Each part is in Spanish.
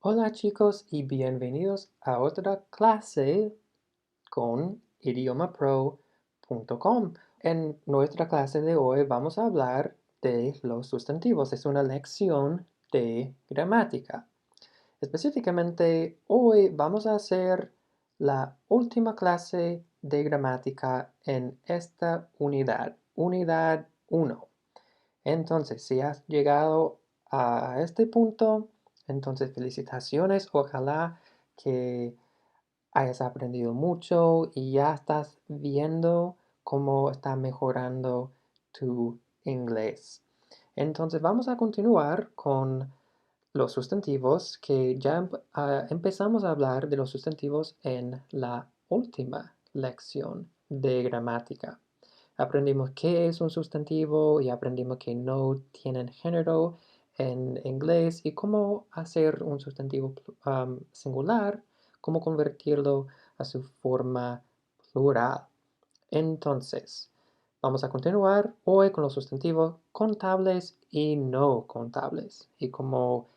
Hola chicos y bienvenidos a otra clase con idiomapro.com. En nuestra clase de hoy vamos a hablar de los sustantivos. Es una lección de gramática. Específicamente, hoy vamos a hacer la última clase de gramática en esta unidad 1. Entonces, si has llegado a este punto, entonces felicitaciones. Ojalá que hayas aprendido mucho y ya estás viendo cómo está mejorando tu inglés. Entonces, vamos a continuar con los sustantivos, que ya empezamos a hablar de los sustantivos en la última lección de gramática. Aprendimos qué es un sustantivo y aprendimos que no tienen género en inglés y cómo hacer un sustantivo singular, cómo convertirlo a su forma plural. Entonces, vamos a continuar hoy con los sustantivos contables y no contables. Y como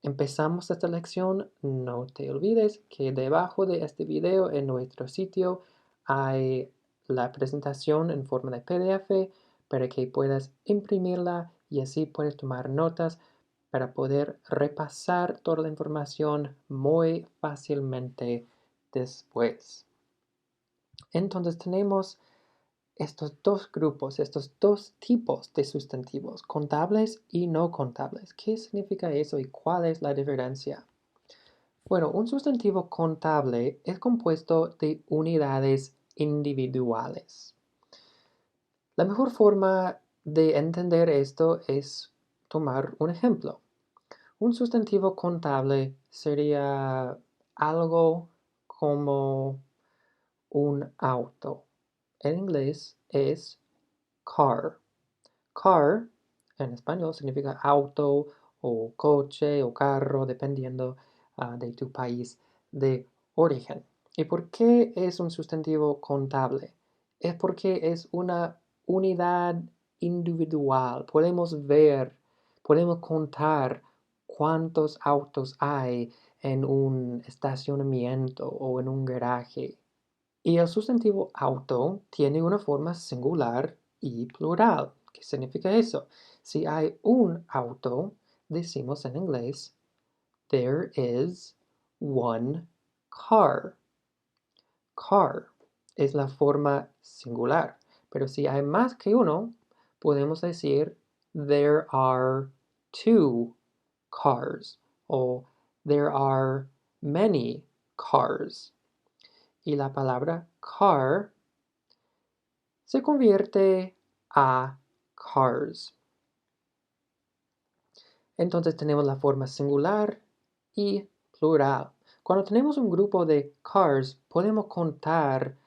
empezamos esta lección, no te olvides que debajo de este video en nuestro sitio hay la presentación en forma de PDF para que puedas imprimirla y así puedes tomar notas para poder repasar toda la información muy fácilmente después. Entonces tenemos estos dos grupos, estos dos tipos de sustantivos, contables y no contables. ¿Qué significa eso y cuál es la diferencia? Bueno, un sustantivo contable es compuesto de unidades individuales. La mejor forma de entender esto es tomar un ejemplo. Un sustantivo contable sería algo como un auto. En inglés es car. Car en español significa auto o coche o carro, dependiendo de tu país de origen. ¿Y por qué es un sustantivo contable? Es porque es una unidad individual. Podemos ver, podemos contar cuántos autos hay en un estacionamiento o en un garaje. Y el sustantivo auto tiene una forma singular y plural. ¿Qué significa eso? Si hay un auto, decimos en inglés, there is one car. Car es la forma singular. Pero si hay más que uno, podemos decir there are two cars o there are many cars. Y la palabra car se convierte a cars. Entonces tenemos la forma singular y plural. Cuando tenemos un grupo de cars, podemos contar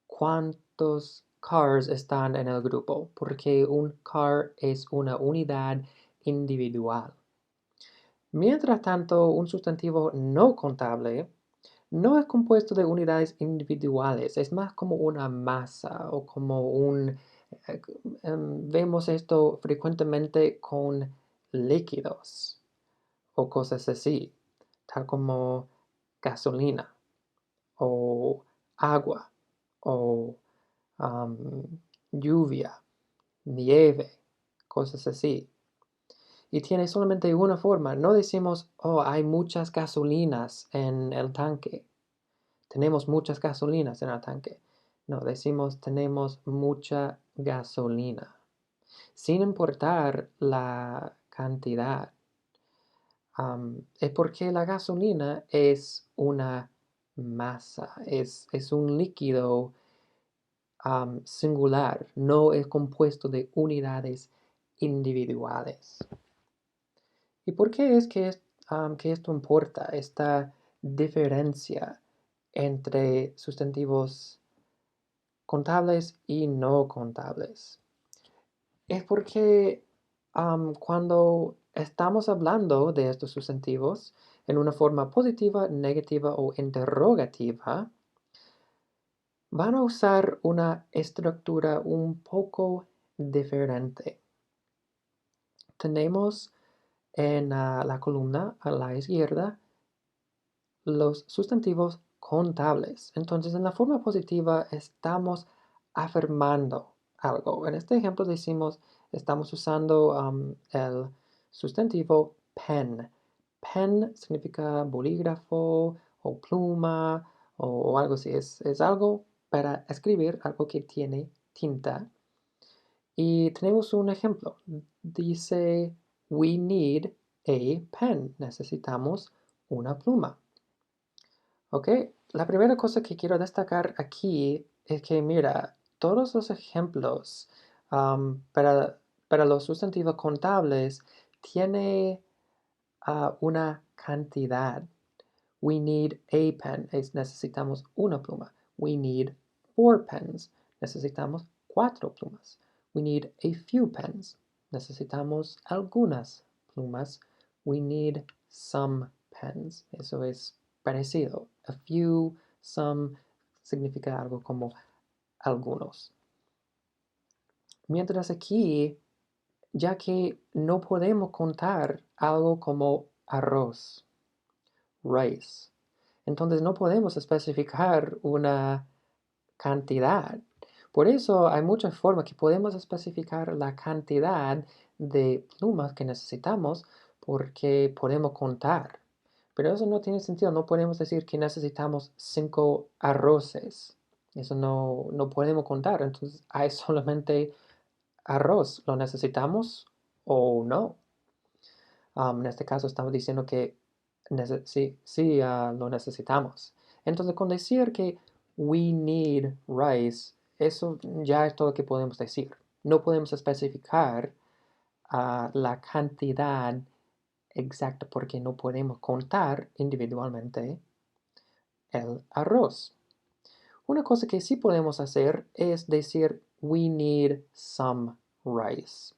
cuántos cars están en el grupo, porque un car es una unidad individual. Mientras tanto, un sustantivo no contable no es compuesto de unidades individuales, es más como una masa o como eh, vemos esto frecuentemente con líquidos o cosas así, tal como gasolina o agua o um, lluvia, nieve, cosas así. Y tiene solamente una forma. No decimos, oh, hay muchas gasolinas en el tanque. Tenemos muchas gasolinas en el tanque. No, decimos tenemos mucha gasolina. Sin importar la cantidad. Es porque la gasolina es una masa, es un líquido singular, no es compuesto de unidades individuales. ¿Y por qué es que esto importa, esta diferencia entre sustantivos contables y no contables? Es porque cuando estamos hablando de estos sustantivos en una forma positiva, negativa o interrogativa, van a usar una estructura un poco diferente. Tenemos en la columna a la izquierda los sustantivos contables. Entonces, en la forma positiva estamos afirmando algo. En este ejemplo decimos, estamos usando el sustantivo pen. Pen significa bolígrafo o pluma o algo así. Es algo para escribir, algo que tiene tinta. Y tenemos un ejemplo. Dice, we need a pen. Necesitamos una pluma. ¿Ok? La primera cosa que quiero destacar aquí es que, mira, todos los ejemplos para los sustantivos contables tiene una cantidad. We need a pen. Necesitamos una pluma. We need 4 pens. Necesitamos 4 plumas. We need a few pens. Necesitamos algunas plumas. We need some pens. Eso es parecido. A few, some significa algo como algunos. Mientras aquí, ya que no podemos contar algo como arroz, rice. Entonces no podemos especificar una cantidad. Por eso hay muchas formas que podemos especificar la cantidad de plumas que necesitamos porque podemos contar. Pero eso no tiene sentido. No podemos decir que necesitamos 5 arroces. Eso no podemos contar. Entonces hay solamente arroz. ¿Lo necesitamos o no? En este caso estamos diciendo que sí, lo necesitamos. Entonces, con decir que we need rice, eso ya es todo lo que podemos decir. No podemos especificar la cantidad exacta porque no podemos contar individualmente el arroz. Una cosa que sí podemos hacer es decir we need some rice.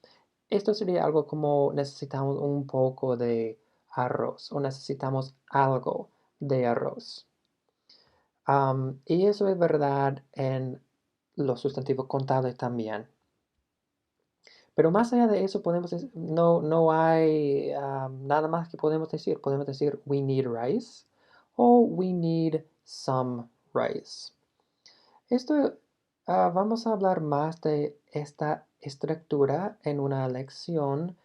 Esto sería algo como necesitamos un poco de arroz o necesitamos algo de arroz. Y eso es verdad en los sustantivos contables también. Pero más allá de eso, no hay nada más que podemos decir. Podemos decir we need rice o we need some rice. Vamos a hablar más de esta estructura en una lección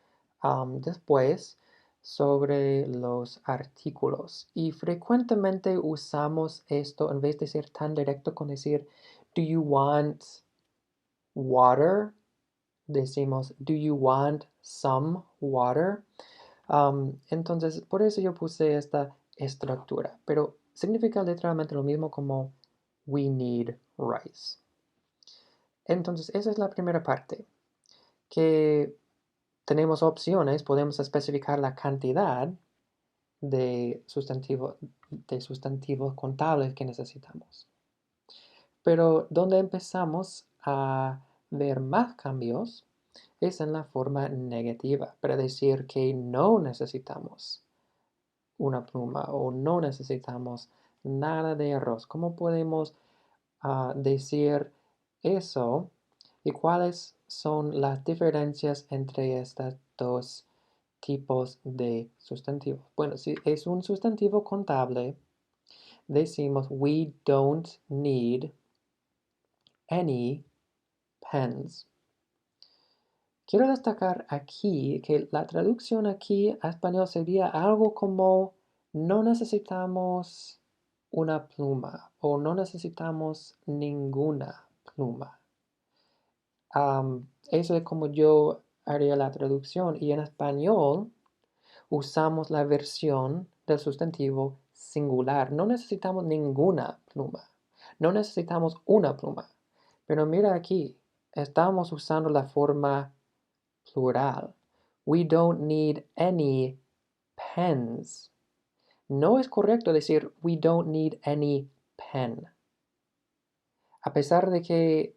después sobre los artículos. Y frecuentemente usamos esto en vez de ser tan directo con decir, do you want water? Decimos, do you want some water? Entonces, por eso yo puse esta estructura. Pero significa literalmente lo mismo como we need rice. Entonces, esa es la primera parte, que tenemos opciones, podemos especificar la cantidad de sustantivos contables que necesitamos. Pero donde empezamos a ver más cambios es en la forma negativa, para decir que no necesitamos una pluma o no necesitamos nada de arroz. ¿Cómo podemos decir eso y cuáles son las diferencias entre estos dos tipos de sustantivos? Bueno, si es un sustantivo contable, decimos we don't need any pens. Quiero destacar aquí que la traducción aquí a español sería algo como no necesitamos una pluma o no necesitamos ninguna pluma. Eso es como yo haría la traducción y en español usamos la versión del sustantivo singular. No necesitamos ninguna pluma. No necesitamos una pluma. Pero mira aquí, estamos usando la forma plural. We don't need any pens. No es correcto decir we don't need any pen. A pesar de que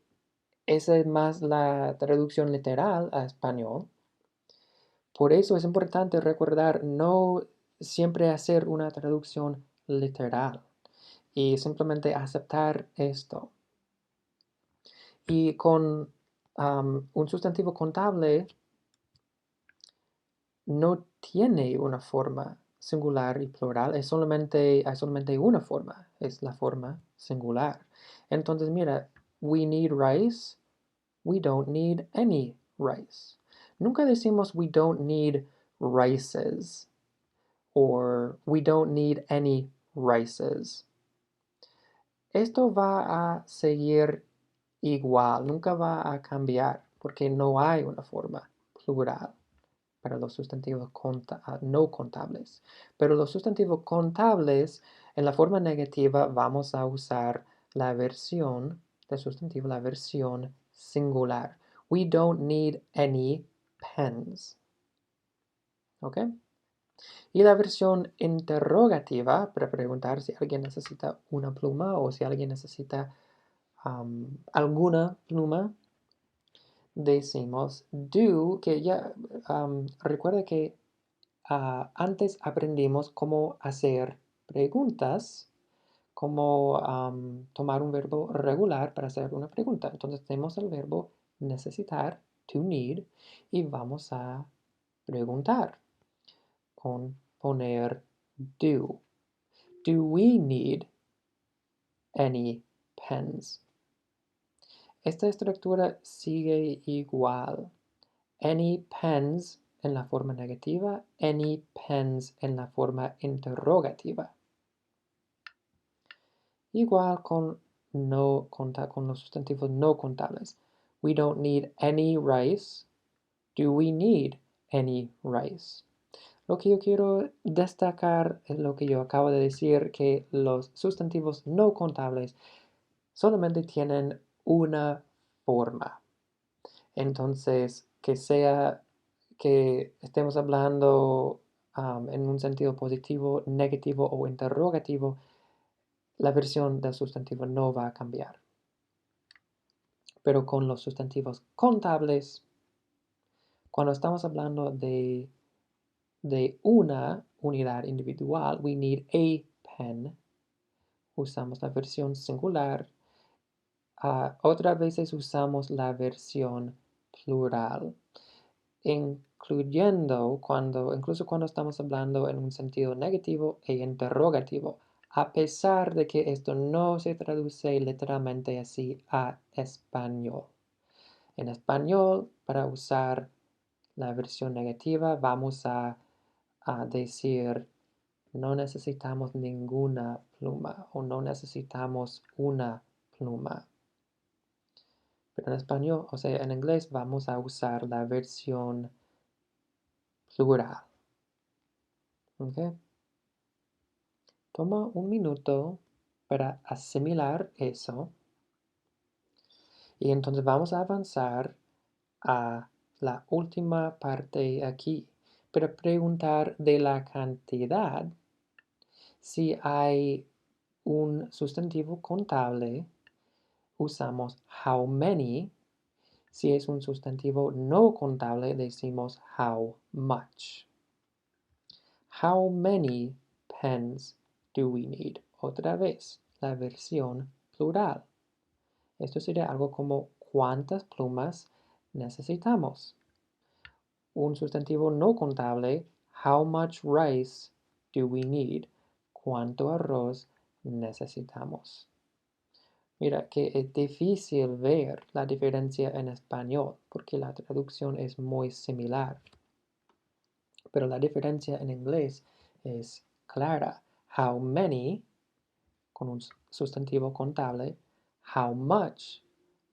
esa es más la traducción literal a español, por eso es importante recordar no siempre hacer una traducción literal y simplemente aceptar esto. Y con un sustantivo contable no tiene una forma singular y plural, hay solamente una forma, es la forma singular. Entonces, mira, we need rice, we don't need any rice. Nunca decimos we don't need rices or we don't need any rices. Esto va a seguir igual, nunca va a cambiar porque no hay una forma plural para los sustantivos no contables. Pero los sustantivos contables, en la forma negativa, vamos a usar la versión del sustantivo, la versión singular. We don't need any pens. ¿Ok? Y la versión interrogativa, para preguntar si alguien necesita una pluma o si alguien necesita alguna pluma, decimos do, que ya recuerda que antes aprendimos cómo hacer preguntas, cómo tomar un verbo regular para hacer una pregunta. Entonces tenemos el verbo necesitar, to need, y vamos a preguntar con poner do. Do we need any pens? Esta estructura sigue igual. Any pens en la forma negativa, any pens en la forma interrogativa. Igual con los sustantivos no contables. We don't need any rice. Do we need any rice? Lo que yo quiero destacar es lo que yo acabo de decir, que los sustantivos no contables solamente tienen una forma. Entonces, que sea que estemos hablando en un sentido positivo, negativo o interrogativo, la versión del sustantivo no va a cambiar. Pero con los sustantivos contables, cuando estamos hablando de una unidad individual, we need a pen, usamos la versión singular. Otras veces usamos la versión plural, incluyendo incluso cuando estamos hablando en un sentido negativo e interrogativo, a pesar de que esto no se traduce literalmente así a español. En español, para usar la versión negativa, vamos a decir no necesitamos ninguna pluma o no necesitamos una pluma. Pero en español, o sea, en inglés vamos a usar la versión plural. ¿Ok? Toma un minuto para asimilar eso. Y entonces vamos a avanzar a la última parte aquí. Para preguntar de la cantidad, si hay un sustantivo contable, usamos how many. Si es un sustantivo no contable, decimos how much. How many pens do we need? Otra vez, la versión plural. Esto sería algo como ¿cuántas plumas necesitamos? Un sustantivo no contable, how much rice do we need? ¿Cuánto arroz necesitamos? Mira que es difícil ver la diferencia en español porque la traducción es muy similar. Pero la diferencia en inglés es clara. How many con un sustantivo contable, how much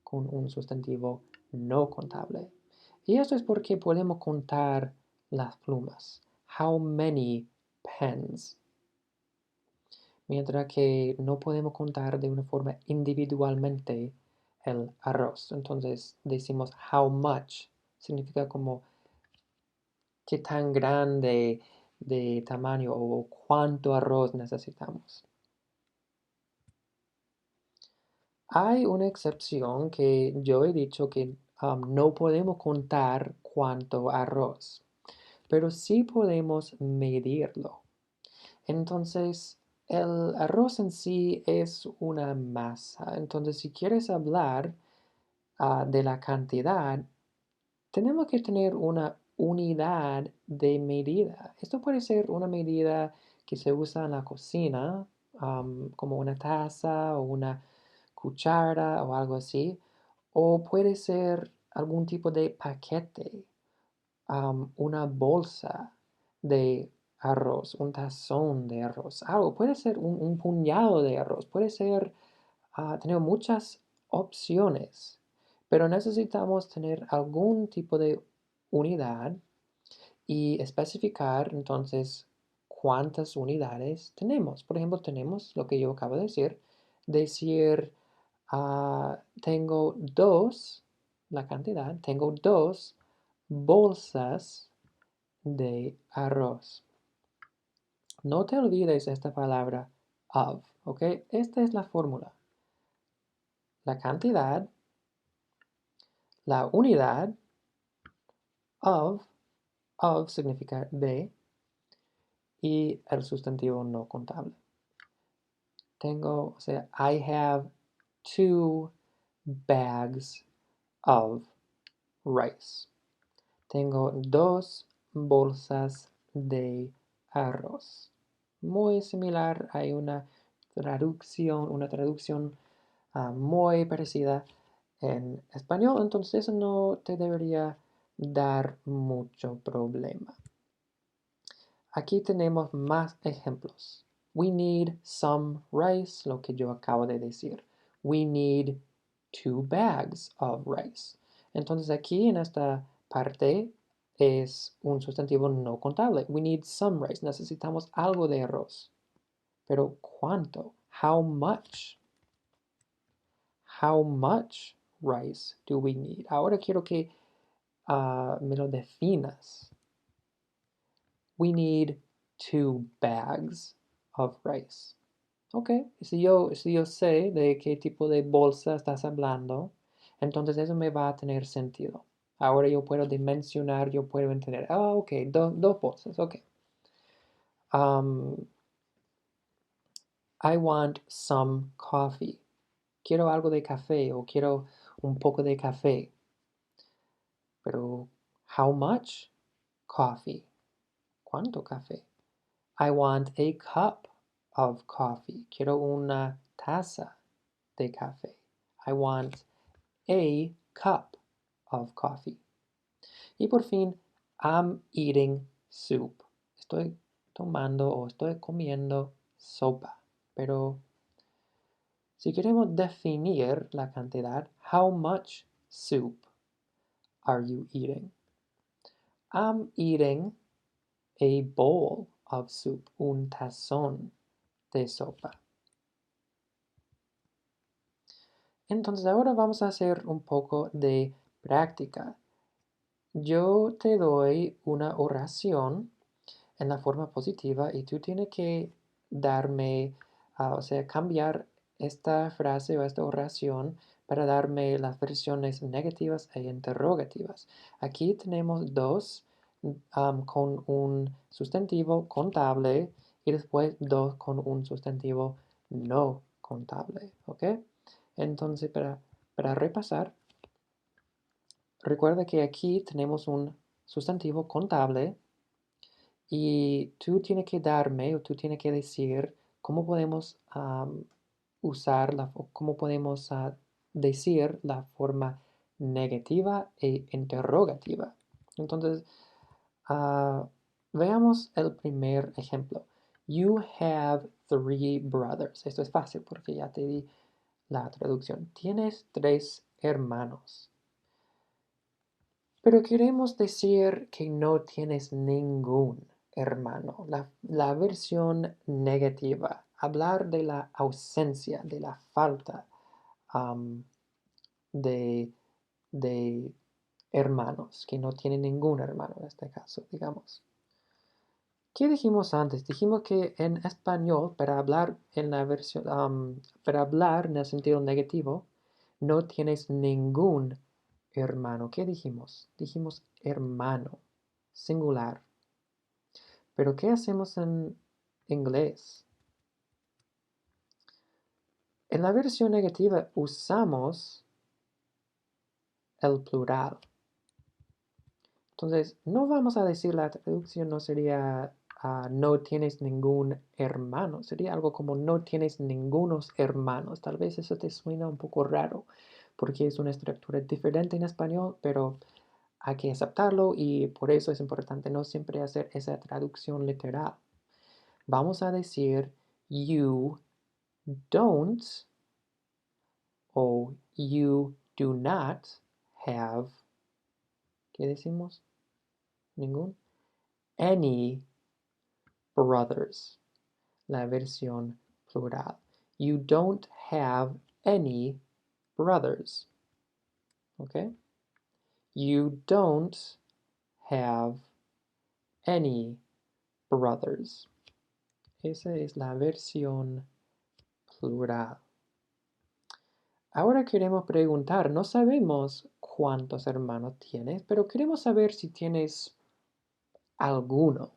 con un sustantivo no contable. Y esto es porque podemos contar las plumas. How many pens. Mientras que no podemos contar de una forma individualmente el arroz. Entonces decimos how much. Significa como qué tan grande de tamaño o cuánto arroz necesitamos. Hay una excepción que yo he dicho que no podemos contar cuánto arroz, pero sí podemos medirlo. Entonces, el arroz en sí es una masa. Entonces, si quieres hablar de la cantidad, tenemos que tener una unidad de medida. Esto puede ser una medida que se usa en la cocina, como una taza o una cuchara o algo así, o puede ser algún tipo de paquete, una bolsa de arroz, un tazón de arroz, algo, puede ser un puñado de arroz, puede ser, tener muchas opciones, pero necesitamos tener algún tipo de unidad y especificar entonces cuántas unidades tenemos. Por ejemplo, tenemos lo que yo acabo de decir, tengo dos, la cantidad, tengo dos bolsas de arroz. No te olvides esta palabra of, ¿ok? Esta es la fórmula. La cantidad, la unidad, of significa de, y el sustantivo no contable. Tengo, o sea, I have 2 bags of rice. Tengo 2 bolsas de arroz. Muy similar, hay una traducción muy parecida en español, entonces no te debería dar mucho problema. Aquí tenemos más ejemplos. We need some rice, lo que yo acabo de decir. We need 2 bags of rice. Entonces aquí en esta parte es un sustantivo no contable. We need some rice. Necesitamos algo de arroz. Pero ¿cuánto? How much? How much rice do we need? Ahora quiero que me lo definas. We need 2 bags of rice. Ok, si yo sé de qué tipo de bolsa estás hablando, entonces eso me va a tener sentido. Ahora yo puedo dimensionar, yo puedo entender. Ok, dos bolsas, ok. I want some coffee. Quiero algo de café o quiero un poco de café. Pero, how much coffee? ¿Cuánto café? I want a cup of coffee. Quiero una taza de café. I want a cup of coffee. Y por fin, I'm eating soup. Estoy tomando o estoy comiendo sopa. Pero si queremos definir la cantidad, how much soup are you eating? I'm eating a bowl of soup, un tazón de sopa. Entonces ahora vamos a hacer un poco de práctica. Yo te doy una oración en la forma positiva y tú tienes que darme, o sea, cambiar esta frase o esta oración para darme las versiones negativas e interrogativas. Aquí tenemos dos con un sustantivo contable y después dos con un sustantivo no contable, ¿ok? Entonces, para repasar, recuerda que aquí tenemos un sustantivo contable y tú tienes que darme o tú tienes que decir cómo podemos cómo podemos decir la forma negativa e interrogativa. Entonces, veamos el primer ejemplo. You have 3 brothers. Esto es fácil porque ya te di la traducción. Tienes 3 hermanos. Pero queremos decir que no tienes ningún hermano. La versión negativa. Hablar de la ausencia, de la falta de, de hermanos, que no tiene ningún hermano en este caso, digamos. ¿Qué dijimos antes? Dijimos que en español, para hablar en la versión, para hablar en el sentido negativo, no tienes ningún hermano. ¿Qué dijimos? Dijimos hermano, singular. Pero ¿qué hacemos en inglés? En la versión negativa usamos el plural. Entonces, no vamos a decir la traducción no sería no tienes ningún hermano. Sería algo como no tienes ningunos hermanos. Tal vez eso te suena un poco raro porque es una estructura diferente en español, pero hay que aceptarlo y por eso es importante no siempre hacer esa traducción literal. Vamos a decir you don't o you do not have, ¿qué decimos? Ningún. Any brothers, la versión plural. You don't have any brothers. Okay? You don't have any brothers. Esa es la versión plural. Ahora queremos preguntar, no sabemos cuántos hermanos tienes, pero queremos saber si tienes alguno,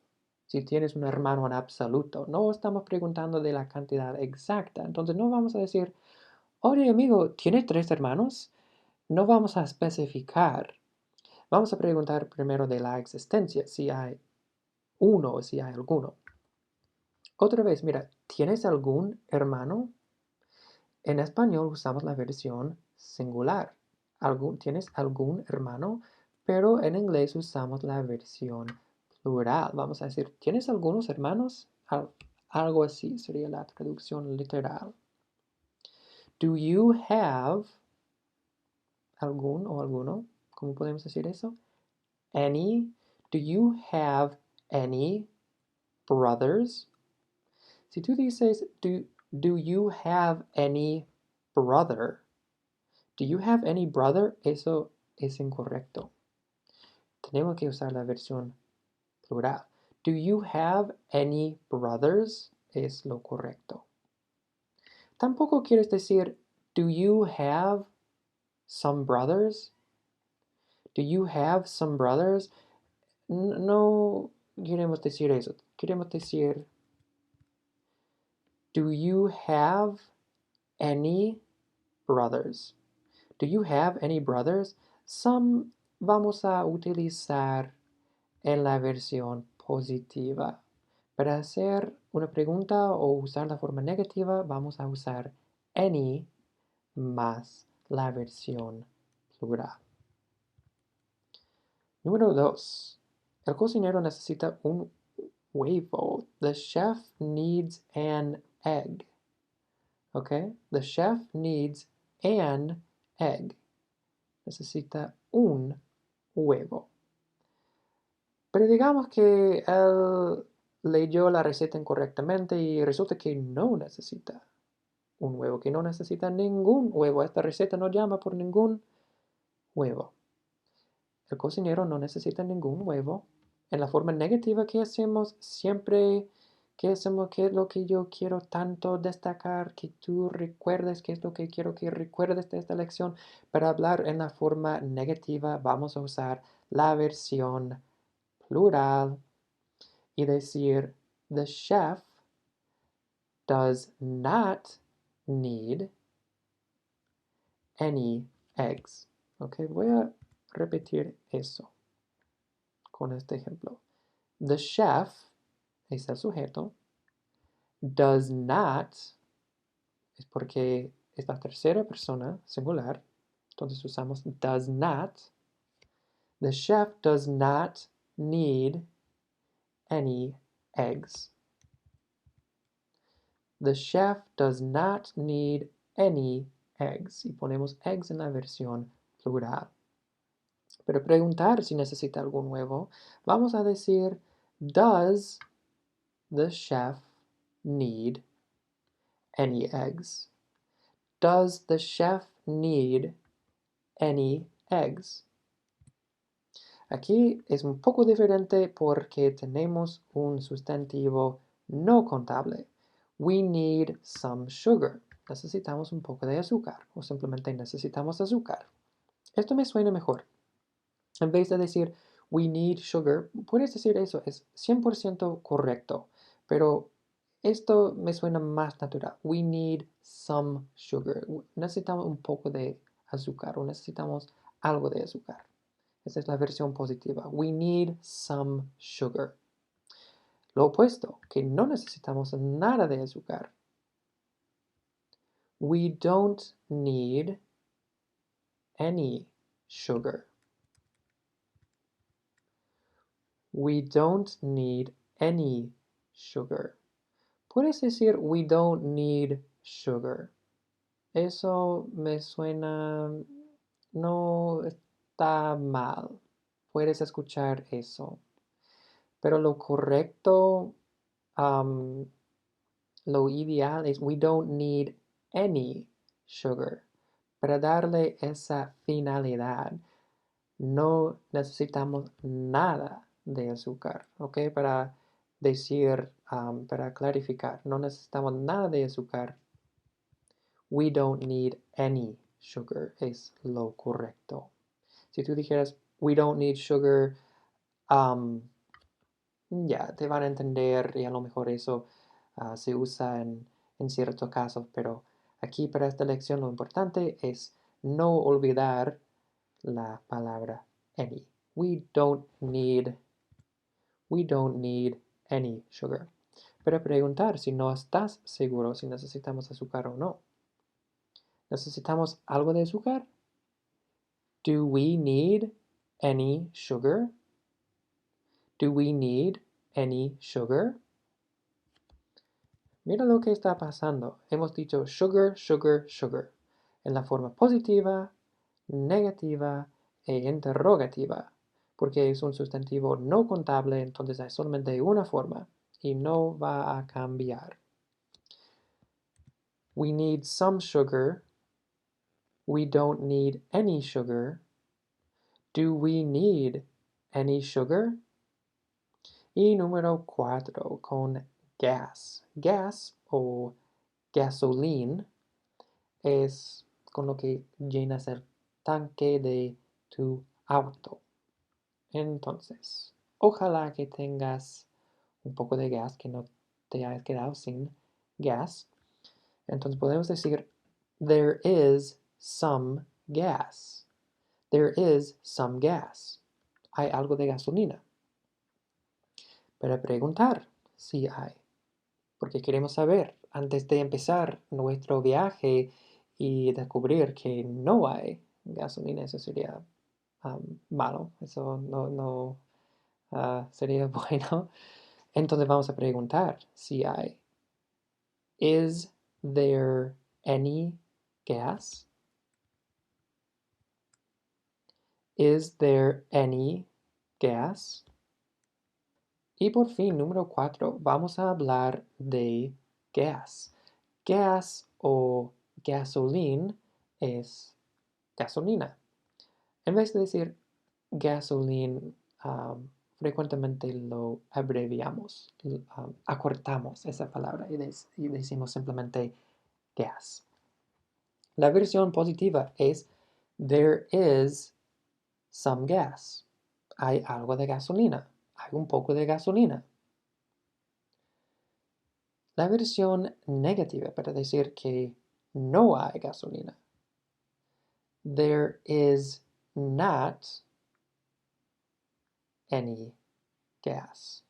si tienes un hermano en absoluto. No estamos preguntando de la cantidad exacta. Entonces no vamos a decir, oye amigo, ¿tienes 3 hermanos? No vamos a especificar. Vamos a preguntar primero de la existencia, si hay uno o si hay alguno. Otra vez, mira, ¿tienes algún hermano? En español usamos la versión singular. ¿Tienes algún hermano? Pero en inglés usamos la versión plural. Vamos a decir, ¿tienes algunos hermanos? Algo así sería la traducción literal. Do you have algún o alguno? ¿Cómo podemos decir eso? Any. Do you have any brothers? Si tú dices, do you have any brother? Do you have any brother? Eso es incorrecto. Tenemos que usar la versión plural. Do you have any brothers? Es lo correcto. Tampoco quieres decir, do you have some brothers? Do you have some brothers? No queremos decir eso. Queremos decir, do you have any brothers? Do you have any brothers? Some vamos a utilizar en la versión positiva. Para hacer una pregunta o usar la forma negativa, vamos a usar any más la versión plural. Número 2. El cocinero necesita un huevo. The chef needs an egg. Okay? The chef needs an egg. Necesita un huevo. Pero digamos que él leyó la receta incorrectamente y resulta que no necesita un huevo, que no necesita ningún huevo. Esta receta no llama por ningún huevo. El cocinero no necesita ningún huevo. En la forma negativa que hacemos siempre, que hacemos, que es lo que yo quiero tanto destacar, que tú recuerdes, que es lo que quiero que recuerdes de esta lección. Para hablar en la forma negativa vamos a usar la versión plural y decir, the chef does not need any eggs. Ok, voy a repetir eso con este ejemplo. The chef es el sujeto. Does not es porque es la tercera persona singular. Entonces usamos does not. The chef does not need any eggs. The chef does not need any eggs. Y ponemos eggs en la versión plural. Pero preguntar si necesita algún huevo, vamos a decir, does the chef need any eggs? Does the chef need any eggs? Aquí es un poco diferente porque tenemos un sustantivo no contable. We need some sugar. Necesitamos un poco de azúcar o simplemente necesitamos azúcar. Esto me suena mejor. En vez de decir we need sugar, puedes decir eso, es 100% correcto, pero esto me suena más natural. We need some sugar. Necesitamos un poco de azúcar o necesitamos algo de azúcar. Esa es la versión positiva. We need some sugar. Lo opuesto, que no necesitamos nada de azúcar. We don't need any sugar. We don't need any sugar. Puedes decir we don't need sugar. Eso me suena... no está mal. Puedes escuchar eso. Pero lo correcto, lo ideal es we don't need any sugar. Para darle esa finalidad, no necesitamos nada de azúcar, ¿ok? Para decir, para clarificar, no necesitamos nada de azúcar. We don't need any sugar es lo correcto. Si tú dijeras, we don't need sugar, ya, te van a entender y a lo mejor eso se usa en ciertos casos, pero aquí para esta lección lo importante es no olvidar la palabra any. We don't need any sugar. Pero preguntar si no estás seguro si necesitamos azúcar o no. ¿Necesitamos algo de azúcar? Do we need any sugar? Do we need any sugar? Mira lo que está pasando. Hemos dicho sugar, sugar, sugar. En la forma positiva, negativa e interrogativa. Porque es un sustantivo no contable, entonces hay solamente una forma y no va a cambiar. We need some sugar. We don't need any sugar. Do we need any sugar? Y número 4 con gas. Gas o gasoline es con lo que llenas el tanque de tu auto. Entonces, ojalá que tengas un poco de gas, que no te hayas quedado sin gas. Entonces podemos decir, there is some gas. There is some gas. Hay algo de gasolina. Para preguntar si hay. Porque queremos saber antes de empezar nuestro viaje y descubrir que no hay gasolina. Eso sería malo. Eso no sería bueno. Entonces vamos a preguntar si hay. Is there any gas? Is there any gas? Y por fin, número 4, vamos a hablar de gas. Gas o gasoline es gasolina. En vez de decir gasoline, frecuentemente lo abreviamos, acortamos esa palabra y decimos simplemente gas. La versión positiva es there is some gas. Hay algo de gasolina. Hay un poco de gasolina. La versión negativa para decir que no hay gasolina. There is not any gas.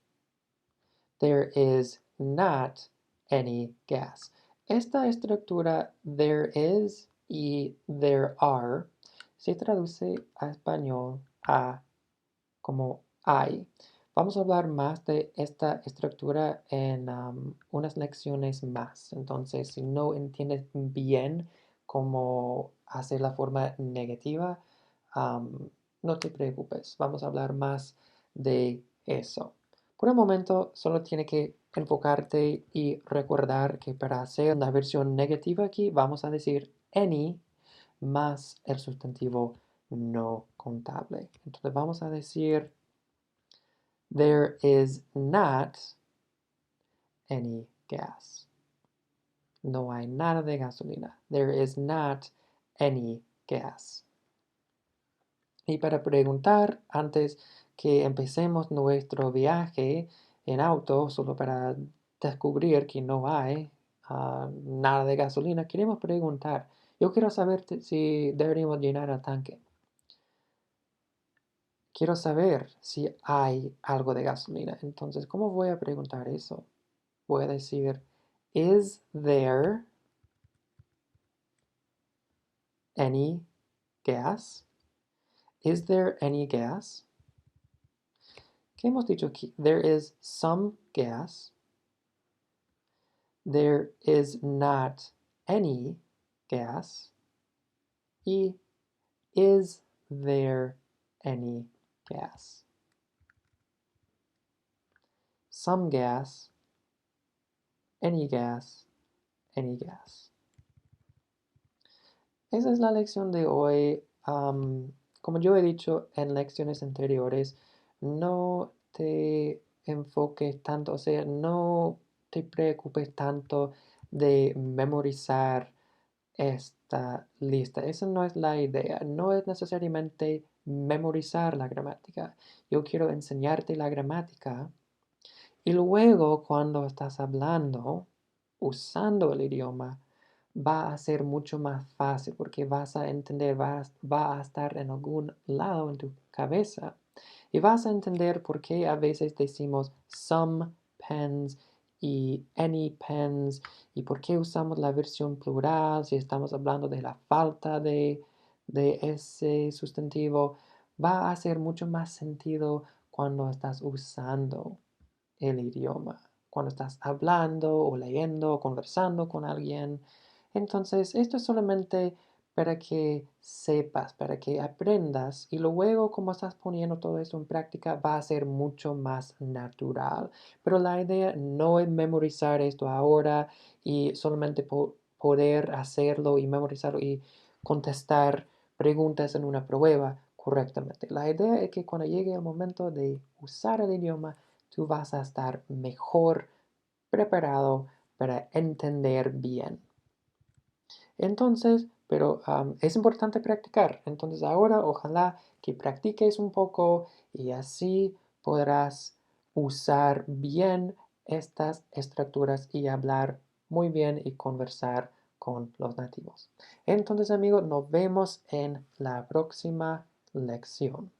There is not any gas. Esta estructura there is y there are se traduce a español a como hay. Vamos a hablar más de esta estructura en unas lecciones más. Entonces, si no entiendes bien cómo hacer la forma negativa, no te preocupes. Vamos a hablar más de eso. Por el momento, solo tiene que enfocarte y recordar que para hacer la versión negativa aquí, vamos a decir any más el sustantivo no contable. Entonces, vamos a decir there is not any gas. No hay nada de gasolina. There is not any gas. Y para preguntar, antes que empecemos nuestro viaje en auto, solo para descubrir que no hay nada de gasolina, queremos preguntar. Yo quiero saber si deberíamos llenar el tanque. quiero saber si hay algo de gasolina. Entonces, ¿cómo voy a preguntar eso? Voy a decir, is there any gas? Is there any gas? ¿Qué hemos dicho aquí? There is some gas. There is not any gas. Y is there any gas? Some gas, any gas, any gas. Esa es la lección de hoy. Como yo he dicho en lecciones anteriores, no te enfoques tanto, o sea, no te preocupes tanto de memorizar esta lista. Esa no es la idea. No es necesariamente memorizar la gramática. Yo quiero enseñarte la gramática y luego cuando estás hablando, usando el idioma, va a ser mucho más fácil porque vas a entender, va a estar en algún lado en tu cabeza y vas a entender por qué a veces decimos some pens y any pens y por qué usamos la versión plural si estamos hablando de la falta de ese sustantivo. Va a hacer mucho más sentido cuando estás usando el idioma, cuando estás hablando o leyendo o conversando con alguien. Entonces, esto es solamente para que sepas, para que aprendas y luego como estás poniendo todo esto en práctica va a ser mucho más natural. Pero la idea no es memorizar esto ahora y solamente poder hacerlo y memorizarlo y contestar preguntas en una prueba correctamente. La idea es que cuando llegue el momento de usar el idioma, tú vas a estar mejor preparado para entender bien. Entonces, pero es importante practicar. Entonces ahora ojalá que practiques un poco y así podrás usar bien estas estructuras y hablar muy bien y conversar con los nativos. Entonces amigos, nos vemos en la próxima lección.